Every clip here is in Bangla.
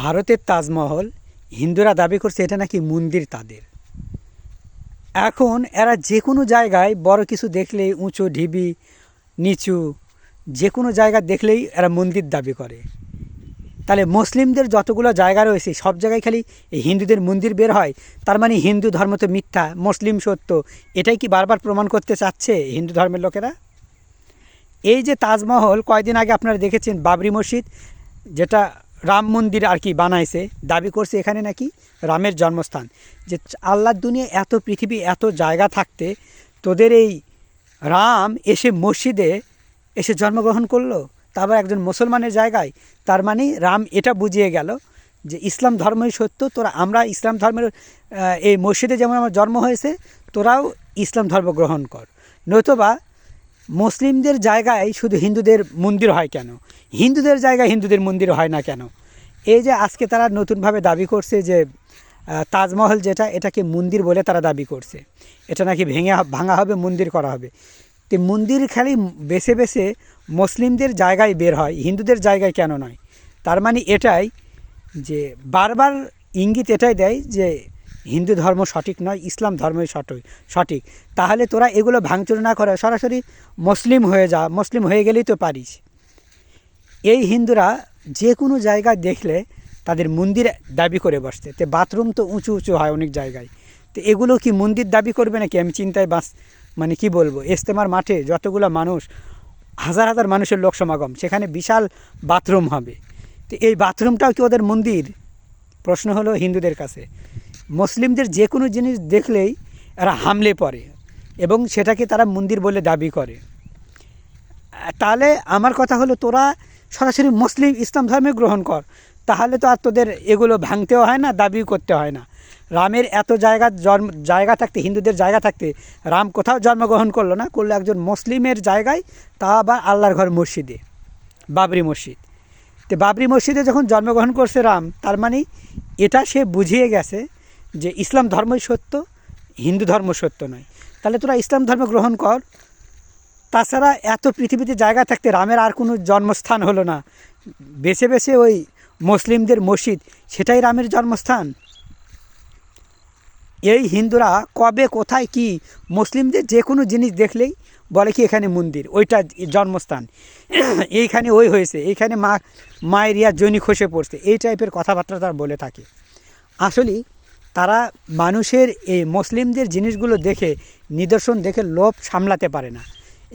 ভারতের তাজমহল হিন্দুরা দাবি করছে এটা নাকি মন্দির তাদের। এখন এরা যে কোনো জায়গায় বড় কিছু দেখলেই উঁচু ঢিবি নিচু যে কোনো জায়গা দেখলেই এরা মন্দির দাবি করে। তাহলে মুসলিমদের যতগুলো জায়গা রয়েছে সব জায়গায় খালি এই হিন্দুদের মন্দির বের হয়, তার মানে হিন্দু ধর্ম তো মিথ্যা, মুসলিম সত্য। এটাই কি বারবার প্রমাণ করতে চাচ্ছে হিন্দু ধর্মের লোকেরা? এই যে তাজমহল কয়েকদিন আগে আপনারা দেখেছেন, বাবরি মসজিদ যেটা রাম মন্দির আর কি বানাইছে, দাবি করছে এখানে নাকি রামের জন্মস্থান। যে আল্লাহর দুনিয়া এত পৃথিবী এত জায়গা থাকতে তোদের এই রাম এসে মসজিদে এসে জন্মগ্রহণ করলো, তারপর একজন মুসলমানের জায়গায়। তার মানে রাম এটা বুঝিয়ে গেল যে ইসলাম ধর্মই সত্য, তোরা আমরা ইসলাম ধর্মের এই মসজিদে যেমন আমার জন্ম হয়েছে তোরাও ইসলাম ধর্ম গ্রহণ কর। নতুবা মুসলিমদের জায়গায় শুধু হিন্দুদের মন্দির হয় কেন, হিন্দুদের জায়গায় হিন্দুদের মন্দির হয় না কেন? এই যে আজকে তারা নতুনভাবে দাবি করছে যে তাজমহল যেটা এটাকে মন্দির বলে তারা দাবি করছে, এটা নাকি ভাঙা হবে, মন্দির করা হবে। তো মন্দির খালি বেছে বেছে মুসলিমদের জায়গায় বের হয়, হিন্দুদের জায়গায় কেন নয়? তার মানে এটাই যে বারবার ইঙ্গিত এটাই দেয় যে হিন্দু ধর্ম সঠিক নয়, ইসলাম ধর্মই সঠিক। তাহলে তোরা এগুলো ভাঙচুর না করে সরাসরি মুসলিম হয়ে যা, মুসলিম হয়ে গেলেই তো পারিস। এই হিন্দুরা যে কোনো জায়গায় দেখলে তাদের মন্দির দাবি করে বসছে। তো বাথরুম তো উঁচু উঁচু হয় অনেক জায়গায়, তো এগুলো কি মন্দির দাবি করবে নাকি? আমি চিন্তায় মানে কি বলবো, ইজতেমার মাঠে যতগুলো মানুষ, হাজার হাজার মানুষের লোক সমাগম, সেখানে বিশাল বাথরুম হবে, তো এই বাথরুমটাও কি ওদের মন্দির? প্রশ্ন হলো হিন্দুদের কাছে। মুসলিমদের যে কোনো জিনিস দেখলেই এরা হামলে পড়ে এবং সেটাকে তারা মন্দির বলে দাবি করে। তাহলে আমার কথা হলো তোরা সরাসরি মুসলিম ইসলাম ধর্মে গ্রহণ কর, তাহলে তো আর তোদের এগুলো ভাঙতেও হয় না, দাবিও করতে হয় না। রামের এত জায়গা থাকতে, হিন্দুদের জায়গা থাকতে রাম কোথাও জন্মগ্রহণ করলো না, করলো একজন মুসলিমের জায়গায়, তা আবার আল্লাহর ঘর মসজিদে, বাবরি মসজিদ। তো বাবরি মসজিদে যখন জন্মগ্রহণ করছে রাম, তার মানে এটা সে বুঝিয়ে গেছে যে ইসলাম ধর্মই সত্য, হিন্দু ধর্ম সত্য নয়। তাহলে তোরা ইসলাম ধর্ম গ্রহণ কর। তাছাড়া এত পৃথিবীতে জায়গা থাকতে রামের আর কোনো জন্মস্থান হলো না, বেছে বেছে ওই মুসলিমদের মসজিদ সেটাই রামের জন্মস্থান। এই হিন্দুরা কবে কোথায় কি মুসলিমদের যে কোনো জিনিস দেখলেই বলে কি এখানে মন্দির, ওইটা জন্মস্থান, এইখানে ওই হয়েছে, এইখানে মায়ের জনি খসে পড়ছে, এই টাইপের কথাবার্তা তারা বলে থাকে। আসলে তারা মানুষের এই মুসলিমদের জিনিসগুলো দেখে, নিদর্শন দেখে লোভ সামলাতে পারে না,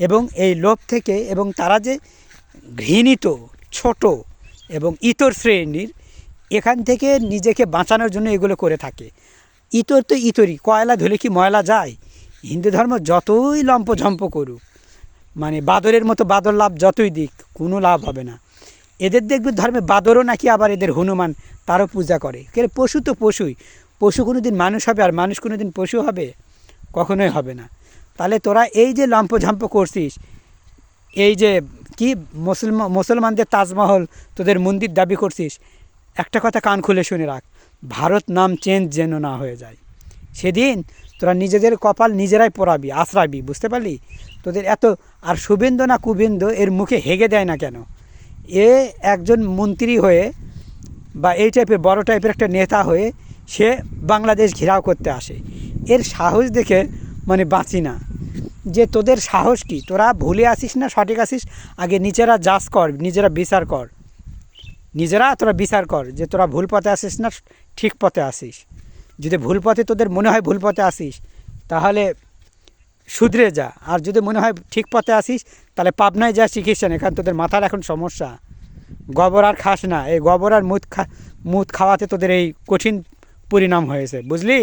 এবং এই লোভ থেকে, এবং তারা যে ঘৃণিত ছোট এবং ইতর শ্রেণীর, এখান থেকে নিজেকে বাঁচানোর জন্য এগুলো করে থাকে। ইতর তো ইতরই, কয়লা ধুলে কি ময়লা যায়? হিন্দু ধর্ম যতই লম্পঝম্প করুক, মানে বাদরের মতো বাদর লাভ যতই দিক, কোনো লাভ হবে না। এদের দেখবে ধর্মে বাদরও নাকি আবার এদের হনুমান তারও পূজা করে। কেন? পশু তো পশুই, পশু কোনো দিন মানুষ হবে আর মানুষ কোনো দিন পশু হবে? কখনোই হবে না। তাহলে তোরা এই যে লম্পঝম্প করছিস, এই যে কি মুসলমানদের তাজমহল তোদের মন্দির দাবি করছিস, একটা কথা কান খুলে শুনে রাখ, ভারত নাম চেঞ্জ যেন না হয়ে যায়। সেদিন তোরা নিজেদের কপাল নিজেরাই পোড়াবি, আশ্রাবি, বুঝতে পারলি? তোদের এত আর শুভেন্দু না কুবেন্দু এর মুখে হেগে দেয় না কেন? এ একজন মন্ত্রী হয়ে বা এই টাইপের বড় টাইপের একটা নেতা হয়ে সে বাংলাদেশ ঘেরাও করতে আসে। এর সাহস দেখে মানে বাঁচি না, যে তোদের সাহস কি? তোরা ভুলে আসিস না সঠিক আসিস? আগে নিজেরা জাজ কর, নিজেরা বিচার কর, তোরা বিচার কর যে তোরা ভুল পথে আসিস না ঠিক পথে আসিস। যদি ভুল পথে তোদের মনে হয় ভুল পথে আসিস তাহলে শুধরে যা, আর যদি মনে হয় ঠিক পথে আসিস তাহলে পাবনায় যা চিকিৎসা নেই, কারণ তোদের মাথার এখন সমস্যা। গোবর আর খাস না, এই গোবর আর মুদ খাওয়াতে তোদের এই কঠিন পরিণাম হয়েছে, বুঝলি?